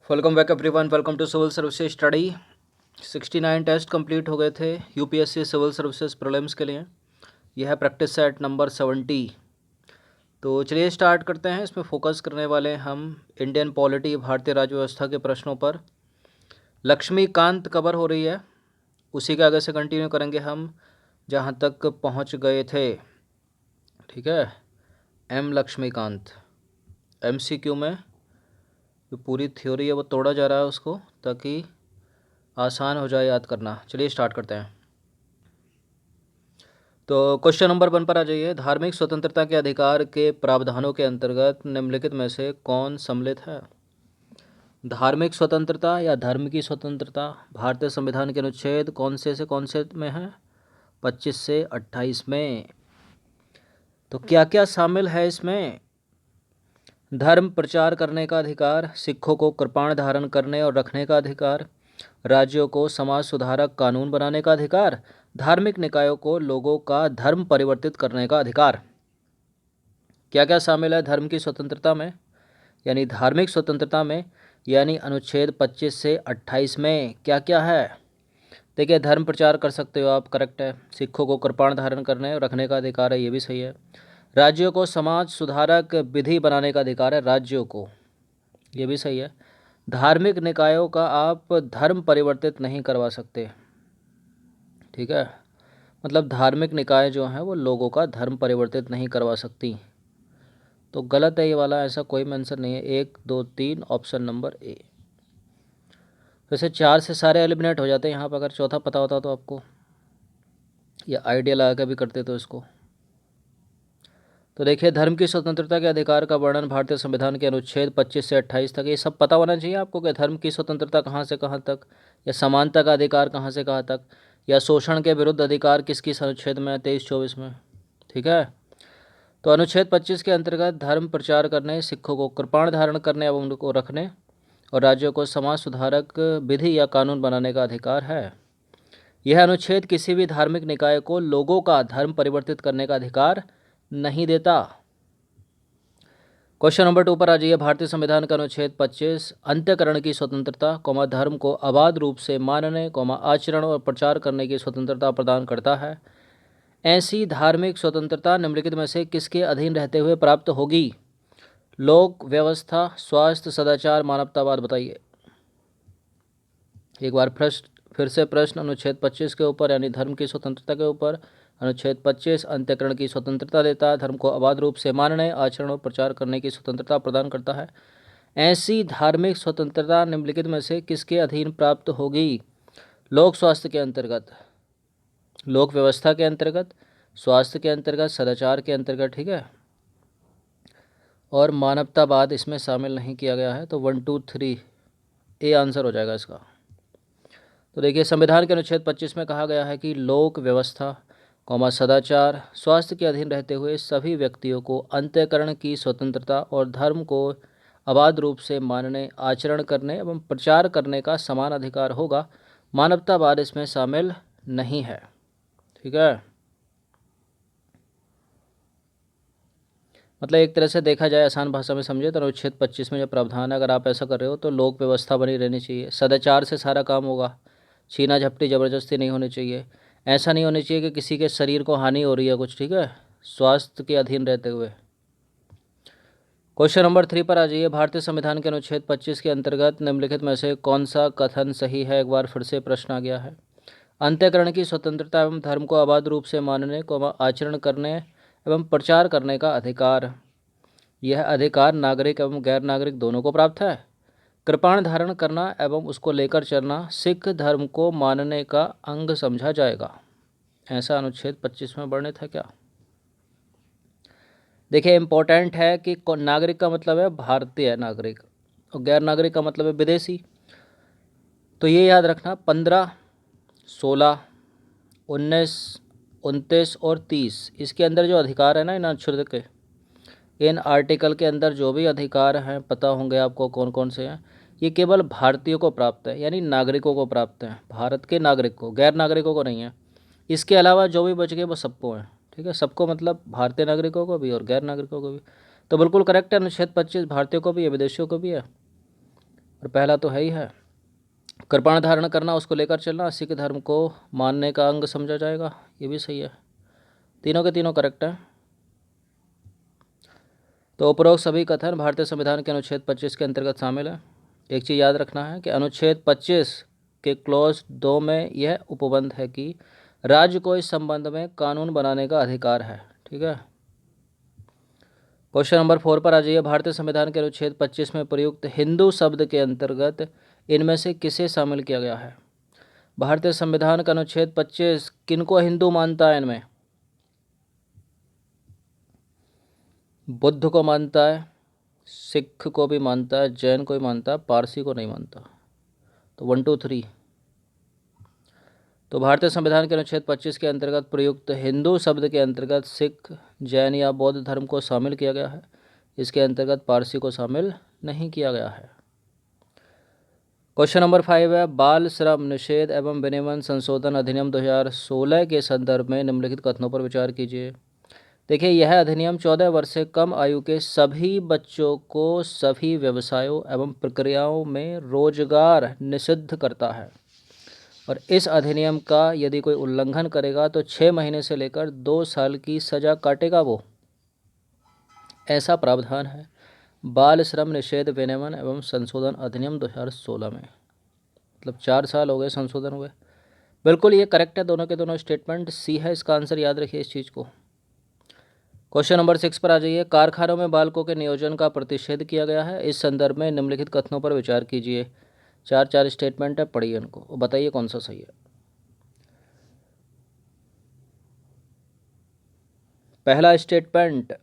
Welcome back everyone. Welcome to civil services study. 69 test complete हो गए थे UPSC civil services prelims के लिए। यह है प्रैक्टिस सेट नंबर 70। तो चलिए स्टार्ट करते हैं। इसमें फोकस करने वाले हैं हम इंडियन पॉलिटी, भारतीय राज्य व्यवस्था के प्रश्नों पर। लक्ष्मीकांत कवर हो रही है, उसी के आगे से कंटिन्यू करेंगे हम जहाँ तक पहुँच गए थे। ठीक है, एम लक्ष्मीकांत। एमसीक्यू में जो पूरी थ्योरी है वो तोड़ा जा रहा है उसको, ताकि आसान हो जाए याद करना। चलिए स्टार्ट करते हैं। तो क्वेश्चन नंबर 1 पर आ जाइए। धार्मिक स्वतंत्रता के अधिकार के प्रावधानों के अंतर्गत निम्नलिखित में से कौन सम्मिलित है? धार्मिक स्वतंत्रता या धर्म की स्वतंत्रता भारतीय संविधान के अनुच्छेद कौन से कौन से में है? 25 से 28 में। तो क्या क्या शामिल है इसमें? धर्म प्रचार करने का अधिकार, सिखों को कृपाण धारण करने और रखने का अधिकार, राज्यों को समाज सुधारक कानून बनाने का अधिकार, धार्मिक निकायों को लोगों का धर्म परिवर्तित करने का अधिकार। क्या क्या शामिल है धर्म की स्वतंत्रता में, यानी धार्मिक स्वतंत्रता में, यानी अनुच्छेद 25 से 28 में क्या क्या है? देखिए, धर्म प्रचार कर सकते हो आप, करेक्ट है। सिखों को कृपाण धारण करने और रखने का अधिकार है, ये भी सही है। राज्यों को समाज सुधारक विधि बनाने का अधिकार है, राज्यों को, ये भी सही है। धार्मिक निकायों का आप धर्म परिवर्तित नहीं करवा सकते। ठीक है, मतलब धार्मिक निकाय जो हैं वो लोगों का धर्म परिवर्तित नहीं करवा सकती। तो गलत है ये वाला, ऐसा कोई मेंशन नहीं है। 1 2 3 ऑप्शन नंबर ए। वैसे 4 से सारे एलिमिनेट हो जाते हैं यहाँ पर, अगर चौथा पता होता तो आपको, या आइडिया लगा के भी करते तो इसको। तो देखिए, धर्म की स्वतंत्रता के अधिकार का वर्णन भारतीय संविधान के अनुच्छेद 25 से 28 तक। ये सब पता होना चाहिए आपको कि धर्म की स्वतंत्रता कहाँ से कहाँ तक, या समानता का अधिकार कहाँ से कहाँ तक, या शोषण के विरुद्ध अधिकार किस किस अनुच्छेद में, 23-24 में। ठीक है, तो अनुच्छेद 25 के अंतर्गत धर्म प्रचार करने, सिखों को कृपाण धारण करने एवं उनको रखने, और राज्यों को समाज सुधारक विधि या कानून बनाने का अधिकार है। यह अनुच्छेद किसी भी धार्मिक निकाय को लोगों का धर्म परिवर्तित करने का अधिकार नहीं देता। क्वेश्चन नंबर 2 पर आ जाइए। भारतीय संविधान का अनुच्छेद 25 अंत्यकरण की स्वतंत्रता, धर्म को अबाध रूप से मानने, आचरण और प्रचार करने की स्वतंत्रता प्रदान करता है। ऐसी धार्मिक स्वतंत्रता निम्नलिखित में से किसके अधीन रहते हुए प्राप्त होगी? लोक व्यवस्था, स्वास्थ्य, सदाचार, मानवतावाद। बताइए एक बार फिर से प्रश्न अनुच्छेद 25 के ऊपर, यानी धर्म की स्वतंत्रता के ऊपर। अनुच्छेद 25 अंत्यकरण की स्वतंत्रता देता है, धर्म को अबाध रूप से मानने, आचरण और प्रचार करने की स्वतंत्रता प्रदान करता है। ऐसी धार्मिक स्वतंत्रता निम्नलिखित में से किसके अधीन प्राप्त होगी? लोक स्वास्थ्य के अंतर्गत, लोक व्यवस्था के अंतर्गत, स्वास्थ्य के अंतर्गत, सदाचार के अंतर्गत। ठीक है, और मानवतावाद इसमें शामिल नहीं किया गया है। तो 1 2 3 ए आंसर हो जाएगा इसका। तो देखिए, संविधान के अनुच्छेद 25 में कहा गया है कि लोक व्यवस्था, सदाचार, स्वास्थ्य के अधीन रहते हुए सभी व्यक्तियों को अंत्यकरण की स्वतंत्रता और धर्म को अबाध रूप से मानने, आचरण करने एवं प्रचार करने का समान अधिकार होगा। मानवतावाद इसमें शामिल नहीं है। ठीक है, मतलब एक तरह से देखा जाए, आसान भाषा में समझे तो अनुच्छेद 25 में जो प्रावधान है, अगर आप ऐसा कर रहे हो तो लोक व्यवस्था बनी रहनी चाहिए, सदाचार से सारा काम होगा, छीना झपटी ज़बरदस्ती नहीं होनी चाहिए, ऐसा नहीं होनी चाहिए कि किसी के शरीर को हानि हो रही है कुछ। ठीक है, स्वास्थ्य के अधीन रहते हुए। क्वेश्चन नंबर 3 पर आ जाइए। भारतीय संविधान के अनुच्छेद 25 के अंतर्गत निम्नलिखित में से कौन सा कथन सही है? एक बार फिर से प्रश्न आ गया है। अंत्यकरण की स्वतंत्रता एवं धर्म को अबाध रूप से मानने, आचरण करने एवं प्रचार करने का अधिकार, यह अधिकार नागरिक एवं गैर नागरिक दोनों को प्राप्त है। कृपाण धारण करना एवं उसको लेकर चलना सिख धर्म को मानने का अंग समझा जाएगा। ऐसा अनुच्छेद 25 में वर्णित है क्या? देखिए, इम्पोर्टेंट है कि नागरिक का मतलब है भारतीय नागरिक, और गैर नागरिक का मतलब है विदेशी। तो ये याद रखना, 15, 16, 19, 29 और 30, इसके अंदर जो अधिकार है ना, इन अनुच्छेद के, इन आर्टिकल के अंदर जो भी अधिकार हैं, पता होंगे आपको कौन कौन से हैं। ये केवल भारतीयों को प्राप्त है, यानी नागरिकों को प्राप्त है, भारत के नागरिक को, गैर नागरिकों को नहीं है। इसके अलावा जो भी बच गए वो सबको हैं। ठीक है, सबको मतलब भारतीय नागरिकों को भी और गैर नागरिकों को भी। तो बिल्कुल करेक्ट है, अनुच्छेद 25 भारतीयों को भी है, विदेशियों को भी है। और पहला तो है ही है। कृपाण धारण करना, उसको लेकर चलना, सिख धर्म को मानने का अंग समझा जाएगा, ये भी सही है। तीनों के तीनों करेक्ट है। तो उपरोक्त सभी कथन भारतीय संविधान के अनुच्छेद 25 के अंतर्गत शामिल है। एक चीज़ याद रखना है कि अनुच्छेद 25 के क्लॉज 2 में यह उपबंध है कि राज्य को इस संबंध में कानून बनाने का अधिकार है। ठीक है। क्वेश्चन नंबर 4 पर आ जाइए। भारतीय संविधान के अनुच्छेद 25 में प्रयुक्त हिंदू शब्द के अंतर्गत इनमें से किसे शामिल किया गया है? भारतीय संविधान का अनुच्छेद 25 किनको हिंदू मानता है? इनमें बुद्ध को मानता है, सिख को भी मानता है, जैन को भी मानता है, पारसी को नहीं मानता। तो 1 2 3। तो भारतीय संविधान के अनुच्छेद 25 के अंतर्गत प्रयुक्त हिंदू शब्द के अंतर्गत सिख, जैन या बौद्ध धर्म को शामिल किया गया है। इसके अंतर्गत पारसी को शामिल नहीं किया गया है। क्वेश्चन नंबर 5 है, बाल श्रम निषेध एवं विनियमन संशोधन अधिनियम 2016 के संदर्भ में निम्नलिखित कथनों पर विचार कीजिए। देखिए, यह अधिनियम 14 वर्ष से कम आयु के सभी बच्चों को सभी व्यवसायों एवं प्रक्रियाओं में रोजगार निषिद्ध करता है और इस अधिनियम का यदि कोई उल्लंघन करेगा तो 6 महीने से लेकर 2 साल की सजा काटेगा वो। ऐसा प्रावधान है बाल श्रम निषेध विनियमन एवं संशोधन अधिनियम 2016 में। मतलब 4 साल हो गए संशोधन हुए। बिल्कुल ये करेक्ट है, दोनों के दोनों स्टेटमेंट। सी है इसका आंसर, याद रखिए इस चीज़ को। क्वेश्चन नंबर 6 पर आ जाइए। कारखानों में बालकों के नियोजन का प्रतिषेध किया गया है। इस संदर्भ में निम्नलिखित कथनों पर विचार कीजिए। 4 स्टेटमेंट है, पढ़िए इनको और बताइए कौन सा सही है। पहला स्टेटमेंट,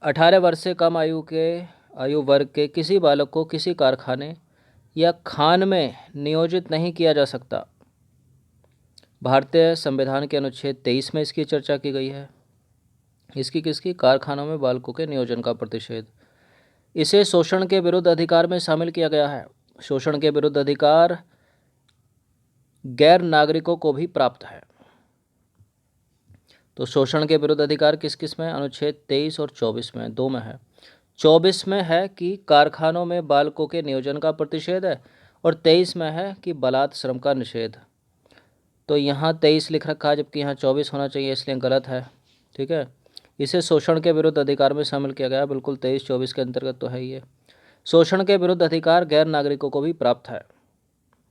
18 वर्ष से कम आयु वर्ग के किसी बालक को किसी कारखाने या खान में नियोजित नहीं किया जा सकता। भारतीय संविधान के अनुच्छेद 23 में इसकी चर्चा की गई है। किसकी? कारखानों में बालकों के नियोजन का प्रतिषेध। इसे शोषण के विरुद्ध अधिकार में शामिल किया गया है। शोषण के विरुद्ध अधिकार गैर नागरिकों को भी प्राप्त है। तो शोषण के विरुद्ध अधिकार किस किस में? अनुच्छेद 23 और 24 में, 2 में है। 24 में है कि कारखानों में बालकों के नियोजन का प्रतिषेध है और 23 में है कि बलात् श्रम का निषेध। तो यहाँ 23 लिख रखा है जबकि यहाँ 24 होना चाहिए, इसलिए गलत है। ठीक है। इसे शोषण के विरुद्ध अधिकार में शामिल किया गया। बिल्कुल 23-24 के अंतर्गत तो है ये। शोषण के विरुद्ध अधिकार गैर नागरिकों को भी प्राप्त है,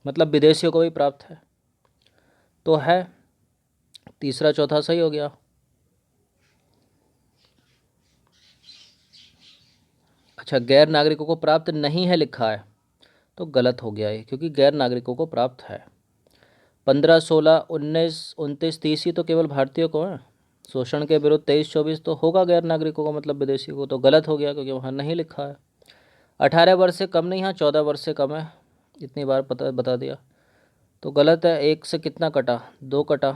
मतलब विदेशियों को भी प्राप्त है। तो है तीसरा चौथा सही हो गया। अच्छा, गैर नागरिकों को प्राप्त नहीं है लिखा है तो गलत हो गया ये, क्योंकि गैर नागरिकों को प्राप्त है। 15, 16, 19, 29, 30 ही तो केवल भारतीयों को है। शोषण के विरुद्ध 23-24 तो होगा गैर नागरिकों को, मतलब विदेशियों को। तो गलत हो गया क्योंकि वहाँ नहीं लिखा है। 18 वर्ष से कम नहीं, यहाँ 14 वर्ष से कम है, इतनी बार बता दिया। तो गलत है। 1 से कितना कटा? 2 कटा।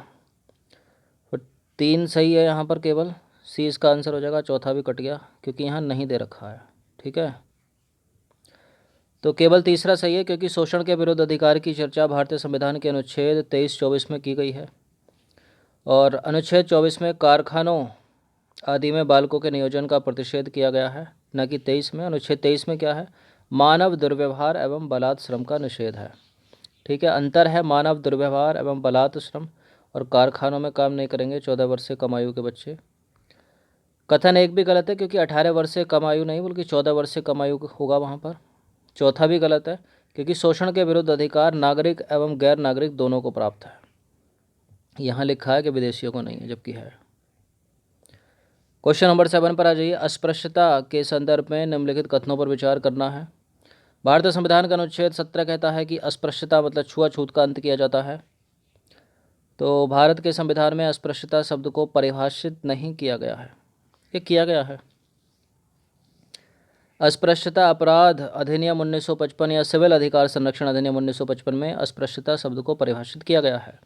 और 3 सही है यहाँ पर केवल। सी इसका आंसर हो जाएगा। चौथा भी कट गया क्योंकि यहाँ नहीं दे रखा है। ठीक है। तो केवल तीसरा सही है क्योंकि शोषण के विरुद्ध अधिकार की चर्चा भारतीय संविधान के अनुच्छेद 23-24 में की गई है और अनुच्छेद 24 में कारखानों आदि में बालकों के नियोजन का प्रतिषेध किया गया है, न कि 23 में। अनुच्छेद 23 में क्या है? मानव दुर्व्यवहार एवं बलात् श्रम का निषेध है। ठीक है, अंतर है मानव दुर्व्यवहार एवं बलात् श्रम और कारखानों में काम नहीं करेंगे 14 वर्ष से कम आयु के बच्चे। कथन 1 भी गलत है क्योंकि 18 वर्ष से कम आयु नहीं बल्कि 14 वर्ष से कम आयु होगा वहाँ पर। चौथा भी गलत है क्योंकि शोषण के विरुद्ध अधिकार नागरिक एवं गैर नागरिक दोनों को प्राप्त है। यहाँ लिखा है कि विदेशियों को नहीं है, जबकि है। क्वेश्चन नंबर 7 पर आ जाइए। अस्पृश्यता के संदर्भ में निम्नलिखित कथनों पर विचार करना है। भारतीय संविधान का अनुच्छेद 17 कहता है कि अस्पृश्यता मतलब छुआछूत का अंत किया जाता है। तो भारत के संविधान में अस्पृश्यता शब्द को परिभाषित नहीं किया गया है। ये किया गया है। अस्पृश्यता अपराध अधिनियम 1955 या सिविल अधिकार संरक्षण अधिनियम 1955 में अस्पृश्यता शब्द को परिभाषित किया गया है।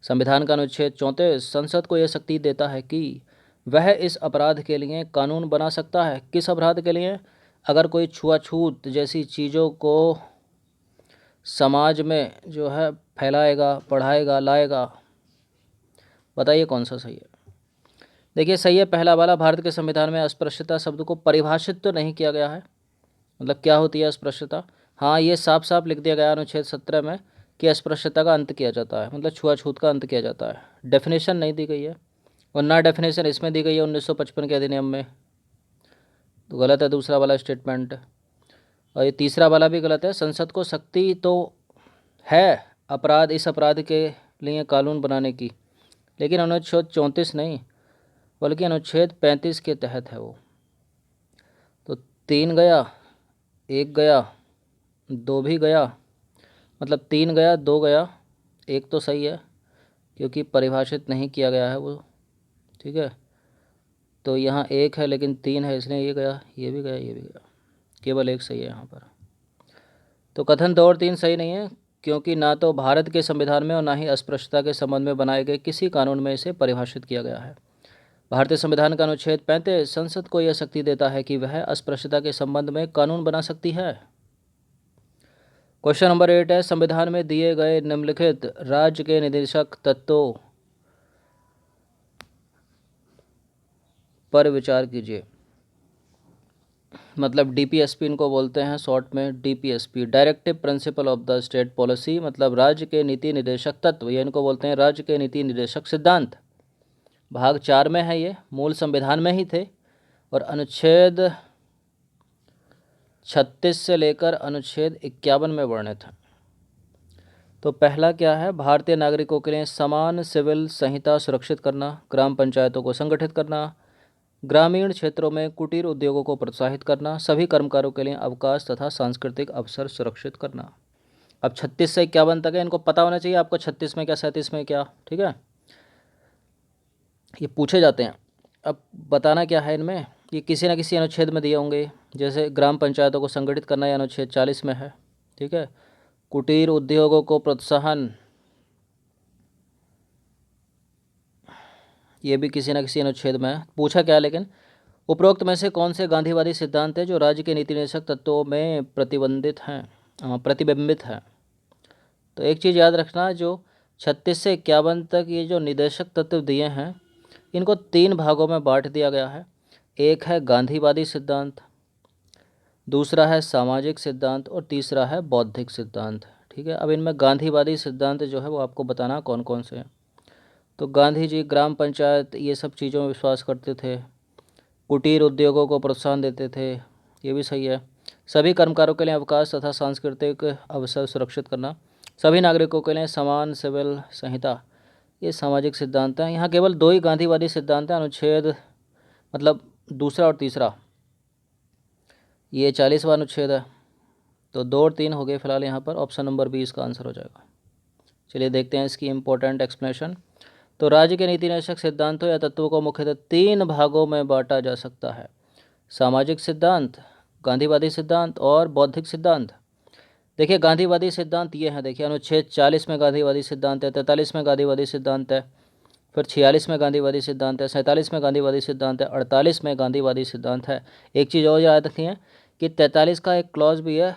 संविधान का अनुच्छेद 34 संसद को यह शक्ति देता है कि वह इस अपराध के लिए कानून बना सकता है। किस अपराध के लिए? अगर कोई छुआछूत जैसी चीज़ों को समाज में जो है फैलाएगा, पढ़ाएगा, लाएगा। बताइए कौन सा सही है? देखिए, सही है पहला वाला। भारत के संविधान में अस्पृश्यता शब्द को परिभाषित तो नहीं किया गया है। मतलब क्या होती है अस्पृश्यता? हाँ, ये साफ साफ लिख दिया गया अनुच्छेद 17 में कि अस्पृश्यता का अंत किया जाता है, मतलब छुआछूत का अंत किया जाता है। डेफिनेशन नहीं दी गई है, और ना डेफिनेशन इसमें दी गई है 1955 के अधिनियम में, तो गलत है दूसरा वाला स्टेटमेंट। और ये तीसरा वाला भी गलत है। संसद को शक्ति तो है इस अपराध के लिए कानून बनाने की, लेकिन अनुच्छेद 34 नहीं बल्कि अनुच्छेद 35 के तहत है वो। तो 3 गया, 1 गया, 2 भी गया, मतलब 3 गया, 2 गया, 1 तो सही है क्योंकि परिभाषित नहीं किया गया है वो, ठीक है। तो यहाँ 1 है लेकिन 3 है, इसलिए ये गया, ये भी गया, ये भी गया, केवल 1 सही है यहाँ पर। तो कथन 2 और 3 सही नहीं है, क्योंकि ना तो भारत के संविधान में और ना ही अस्पृश्यता के संबंध में बनाए गए किसी कानून में इसे परिभाषित किया गया है। भारतीय संविधान का अनुच्छेद 35 संसद को यह शक्ति देता है कि वह अस्पृश्यता के संबंध में कानून बना सकती है। क्वेश्चन नंबर 8 है, संविधान में दिए गए निम्नलिखित राज्य के निदेशक तत्वों पर विचार कीजिए। मतलब डीपीएसपी इनको बोलते हैं शॉर्ट में, DPSP, directive principle of the state policy, मतलब राज्य के नीति निर्देशक तत्व, ये इनको बोलते हैं राज्य के नीति निर्देशक सिद्धांत। भाग 4 में है, ये मूल संविधान में ही थे, और अनुच्छेद 36 से लेकर अनुच्छेद 51 में वर्णित है। तो पहला क्या है, भारतीय नागरिकों के लिए समान सिविल संहिता सुरक्षित करना, ग्राम पंचायतों को संगठित करना, ग्रामीण क्षेत्रों में कुटीर उद्योगों को प्रोत्साहित करना, सभी कर्मकारों के लिए अवकाश तथा सांस्कृतिक अवसर सुरक्षित करना। अब 36 से 51 तक है, इनको पता होना चाहिए आपको 36 में क्या, 37 में क्या, ठीक है, ये पूछे जाते हैं। अब बताना क्या है इनमें, ये किसी न किसी अनुच्छेद में दिए होंगे, जैसे ग्राम पंचायतों को संगठित करना, या अनुच्छेद 40 में है, ठीक है। कुटीर उद्योगों को प्रोत्साहन, ये भी किसी न किसी अनुच्छेद में पूछा क्या, लेकिन उपरोक्त में से कौन से गांधीवादी सिद्धांत है जो राज्य के नीति निर्देशक तत्वों में प्रतिबिंबित हैं। तो एक चीज़ याद रखना, जो 36 से 51 तक ये जो निदेशक तत्व दिए हैं, इनको 3 भागों में बांट दिया गया है। एक है गांधीवादी सिद्धांत, दूसरा है सामाजिक सिद्धांत, और तीसरा है बौद्धिक सिद्धांत, ठीक है। अब इनमें गांधीवादी सिद्धांत जो है वो आपको बताना कौन कौन से हैं। तो गांधी जी ग्राम पंचायत ये सब चीज़ों में विश्वास करते थे, कुटीर उद्योगों को प्रोत्साहन देते थे, ये भी सही है। सभी कर्मकारों के लिए अवकाश तथा सांस्कृतिक अवसर सुरक्षित करना, सभी नागरिकों के लिए समान सिविल संहिता, ये सामाजिक सिद्धांत हैं। यहाँ केवल 2 ही गांधीवादी सिद्धांत हैं, अनुच्छेद मतलब दूसरा और तीसरा, ये 40वां अनुच्छेद है। तो 2 और 3 हो गए फिलहाल यहाँ पर, ऑप्शन नंबर बी इसका आंसर हो जाएगा। चलिए देखते हैं इसकी इम्पोर्टेंट एक्सप्लेनेशन। तो राज्य के नीति निर्देशक सिद्धांतों या तत्वों को मुख्यतः 3 भागों में बांटा जा सकता है, सामाजिक सिद्धांत, गांधीवादी सिद्धांत और बौद्धिक सिद्धांत। देखिए गांधीवादी सिद्धांत ये हैं, देखिए अनुच्छेद 40 में गांधीवादी सिद्धांत है, 43 में गांधीवादी सिद्धांत है, फिर 46 में गांधीवादी सिद्धांत है, 47 में गांधीवादी सिद्धांत है, 48 में गांधीवादी सिद्धांत है। एक चीज़ और याद रखिए कि 43 का एक क्लॉज भी है,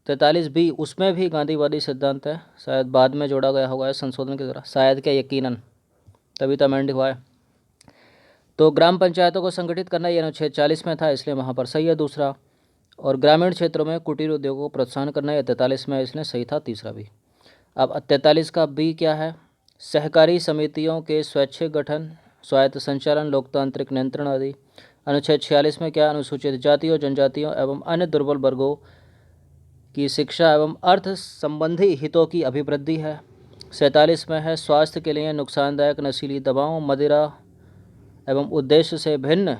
43 भी, उसमें भी गांधीवादी सिद्धांत है, शायद बाद में जोड़ा गया होगा संशोधन के द्वारा, शायद क्या, यकीनन, तभी तो अमेंड हुआ है। तो ग्राम पंचायतों को संगठित करना ये अनुच्छेद 40 में था, इसलिए वहाँ पर सही है दूसरा। और ग्रामीण क्षेत्रों में कुटीर उद्योगों को प्रोत्साहन करना ये 43 में, इसलिए सही था तीसरा भी। अब 43 का बी क्या है, सहकारी समितियों के स्वैच्छिक गठन, स्वायत्त संचालन, लोकतांत्रिक नियंत्रण आदि। अनुच्छेद 46 में क्या, अनुसूचित जातियों, जनजातियों एवं अन्य दुर्बल वर्गों की शिक्षा एवं अर्थ संबंधी हितों की अभिवृद्धि है। 47 में है स्वास्थ्य के लिए नुकसानदायक नशीली दवाओं, मदिरा एवं उद्देश्य से भिन्न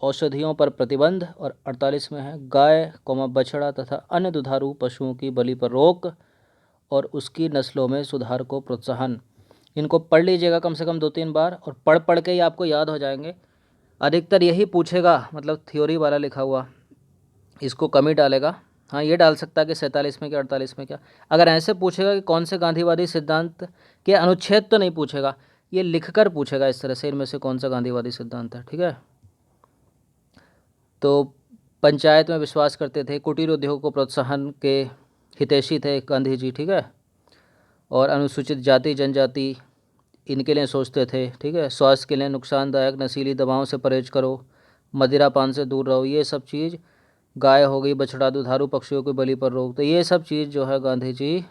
औषधियों पर प्रतिबंध। और 48 में है गाय, बछड़ा तथा अन्य दुधारू पशुओं की बलि पर रोक और उसकी नस्लों में सुधार को प्रोत्साहन। इनको पढ़ लीजिएगा कम से कम 2-3 बार, और पढ़ पढ़ के ही आपको याद हो जाएंगे। अधिकतर यही पूछेगा, मतलब थ्योरी वाला लिखा हुआ, इसको कम ही डालेगा। हाँ, ये डाल सकता है कि 47 में क्या, 48 में क्या। अगर ऐसे पूछेगा कि कौन से गांधीवादी सिद्धांत के अनुच्छेद, तो नहीं पूछेगा, ये लिखकर पूछेगा इस तरह से, इनमें से कौन सा गांधीवादी सिद्धांत है, ठीक है। तो पंचायत में विश्वास करते थे, कुटीर उद्योग को प्रोत्साहन के हितैषी थे गांधी जी, ठीक है। और अनुसूचित जाति जनजाति इनके लिए सोचते थे, ठीक है। स्वास्थ्य के लिए नुकसानदायक नशीली दवाओं से परहेज करो, मदिरा पान से दूर रहो, ये सब चीज़ गाय हो गई, बछड़ा, दुधारू पक्षियों की बलि पर रोक। तो ये सब चीज़ जो है गांधी जी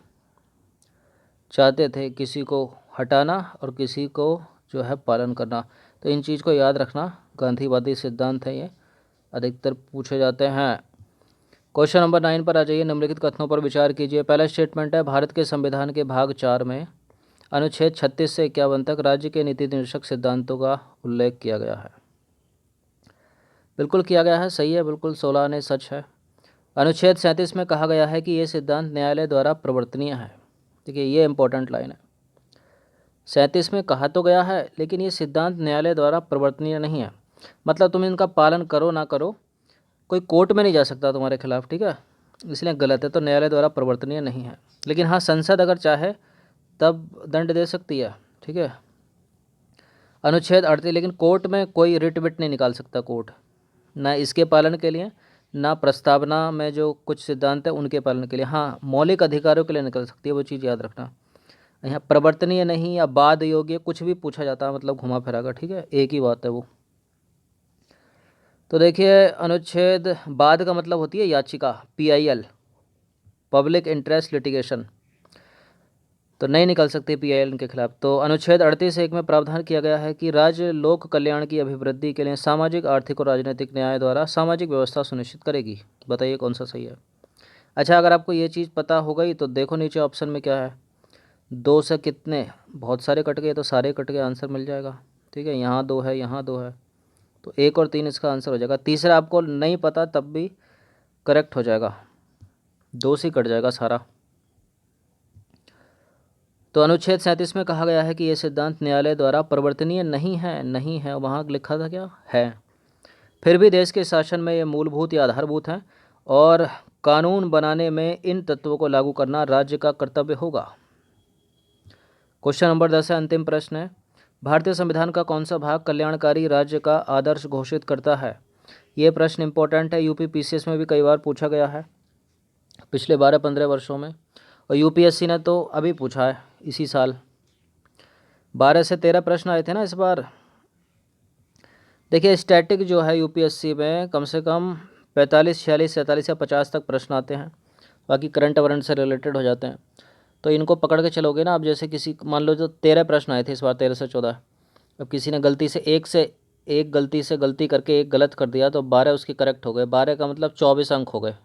चाहते थे, किसी को हटाना और किसी को जो है पालन करना। तो इन चीज़ को याद रखना, गांधीवादी सिद्धांत है ये, अधिकतर पूछे जाते हैं। क्वेश्चन नंबर 9 पर आ जाइए। निम्नलिखित कथनों पर विचार कीजिए। पहला स्टेटमेंट है, भारत के संविधान के भाग 4 में अनुच्छेद 36 से 51 तक राज्य के नीति निर्देशक सिद्धांतों का उल्लेख किया गया है। बिल्कुल किया गया है, सही है, बिल्कुल 16 ने सच है। अनुच्छेद 37 में कहा गया है कि ये सिद्धांत न्यायालय द्वारा प्रवर्तनीय है। देखिए ये इंपॉर्टेंट लाइन है। 37 में कहा तो गया है, लेकिन ये सिद्धांत न्यायालय द्वारा प्रवर्तनीय नहीं है। मतलब तुम इनका पालन करो ना करो, कोई कोर्ट में नहीं जा सकता तुम्हारे खिलाफ, ठीक है, इसलिए गलत है। तो न्यायालय द्वारा प्रवर्तनीय नहीं है, लेकिन हाँ संसद अगर चाहे तब दंड दे सकती है, ठीक है। अनुच्छेद 38, लेकिन कोर्ट में कोई रिट विट नहीं निकाल सकता कोर्ट, ना इसके पालन के लिए, ना प्रस्तावना में जो कुछ सिद्धांत है उनके पालन के लिए। हाँ मौलिक अधिकारों के लिए निकल सकती है, वो चीज़ याद रखना। यहाँ प्रवर्तनीय नहीं या बाद योग्य कुछ भी पूछा जाता है, मतलब घुमा फिरा कर, ठीक है, एक ही बात है वो। तो देखिए अनुच्छेद बाद का मतलब होती है याचिका, PIL, पब्लिक इंटरेस्ट लिटिगेशन, तो नहीं निकल सकती PIL के खिलाफ। तो अनुच्छेद 38(1) में प्रावधान किया गया है कि राज्य लोक कल्याण की अभिवृद्धि के लिए सामाजिक, आर्थिक और राजनीतिक न्याय द्वारा सामाजिक व्यवस्था सुनिश्चित करेगी। बताइए कौन सा सही है। अच्छा, अगर आपको ये चीज़ पता हो गई तो देखो नीचे ऑप्शन में क्या है। 2 से कितने, बहुत सारे कट गए, तो सारे कट के आंसर मिल जाएगा, ठीक है। यहाँ 2 है, यहाँ 2 है, तो 1 और 3 इसका आंसर हो जाएगा। तीसरा आपको नहीं पता तब भी करेक्ट हो जाएगा, 2 से कट जाएगा सारा। तो अनुच्छेद 37 में कहा गया है कि यह सिद्धांत न्यायालय द्वारा प्रवर्तनीय नहीं है, नहीं है, वहाँ लिखा था क्या है। फिर भी देश के शासन में ये मूलभूत या आधारभूत हैं और कानून बनाने में इन तत्वों को लागू करना राज्य का कर्तव्य होगा। क्वेश्चन नंबर 10 है, अंतिम प्रश्न है। भारतीय संविधान का कौन सा भाग कल्याणकारी राज्य का आदर्श घोषित करता है। ये प्रश्न इंपॉर्टेंट है, यूपी PCS में भी कई बार पूछा गया है पिछले 12-15 वर्षों में, और UPSC ने तो अभी पूछा है इसी साल। 12 से 13 प्रश्न आए थे ना इस बार। देखिए स्टैटिक जो है UPSC में कम से कम 45, 46, 47 या 50 तक प्रश्न आते हैं, बाकी करंट अवेरेंट से रिलेटेड हो जाते हैं। तो इनको पकड़ के चलोगे ना। अब जैसे किसी, मान लो जो 13 प्रश्न आए थे इस बार, 13 से 14, अब किसी ने गलती से गलती करके एक गलत कर दिया तो 12 उसके करेक्ट हो गए। 12 का मतलब 24 अंक हो गए।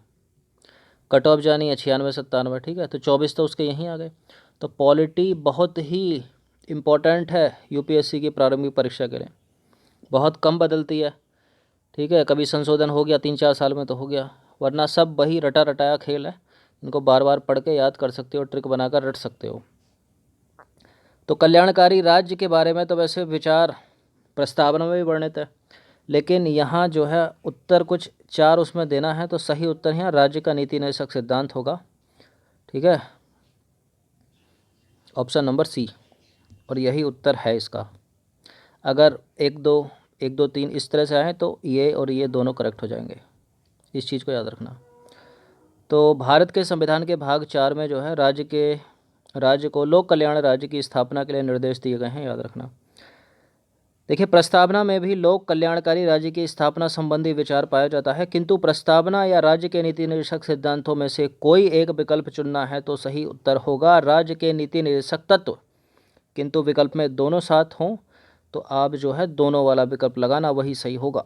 कट ऑफ जानी है 96, 97, ठीक है, तो 24 तो उसके यहीं आ गए। तो पॉलिटी बहुत ही इम्पोर्टेंट है UPSC की प्रारंभिक परीक्षा के लिए, बहुत कम बदलती है, ठीक है। कभी संशोधन हो गया 3-4 साल में तो हो गया, वरना सब वही रटा रटाया खेल है। इनको बार बार पढ़ के याद कर सकते हो, ट्रिक बनाकर रट सकते हो। तो कल्याणकारी राज्य के बारे में तो वैसे विचार प्रस्तावना में भी वर्णित है, लेकिन यहाँ जो है उत्तर कुछ 4 उसमें देना है, तो सही उत्तर यहाँ राज्य का नीति निर्देशक सिद्धांत होगा, ठीक है, ऑप्शन नंबर C, और यही उत्तर है इसका। अगर 1 2 1 2 3 इस तरह से आए तो ये और ये दोनों करेक्ट हो जाएंगे, इस चीज़ को याद रखना। तो भारत के संविधान के भाग 4 में जो है राज्य को लोक कल्याण राज्य की स्थापना के लिए निर्देश दिए गए हैं, याद रखना। देखिए प्रस्तावना में भी लोक कल्याणकारी राज्य की स्थापना संबंधी विचार पाया जाता है, किंतु प्रस्तावना या राज्य के नीति निर्देशक सिद्धांतों में से कोई एक विकल्प चुनना है तो सही उत्तर होगा राज्य के नीति निर्देशक तत्व। किंतु विकल्प में दोनों साथ हों तो आप जो है दोनों वाला विकल्प लगाना, वही सही होगा,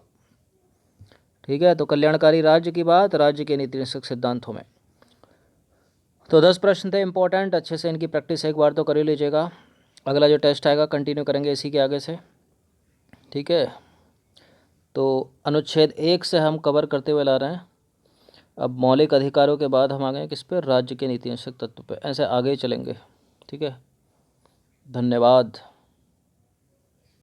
ठीक है। तो कल्याणकारी राज्य की बात राज्य के नीति निर्देशक सिद्धांतों में। तो 10 प्रश्न थे इंपॉर्टेंट, अच्छे से इनकी प्रैक्टिस एक बार तो कर ही लीजिएगा। अगला जो टेस्ट आएगा कंटिन्यू करेंगे इसी के आगे से, ठीक है। तो अनुच्छेद 1 से हम कवर करते हुए ला रहे हैं। अब मौलिक अधिकारों के बाद हम आ गए किस पे, राज्य के नीति निर्देशक तत्व पे, ऐसे आगे ही चलेंगे, ठीक है। धन्यवाद।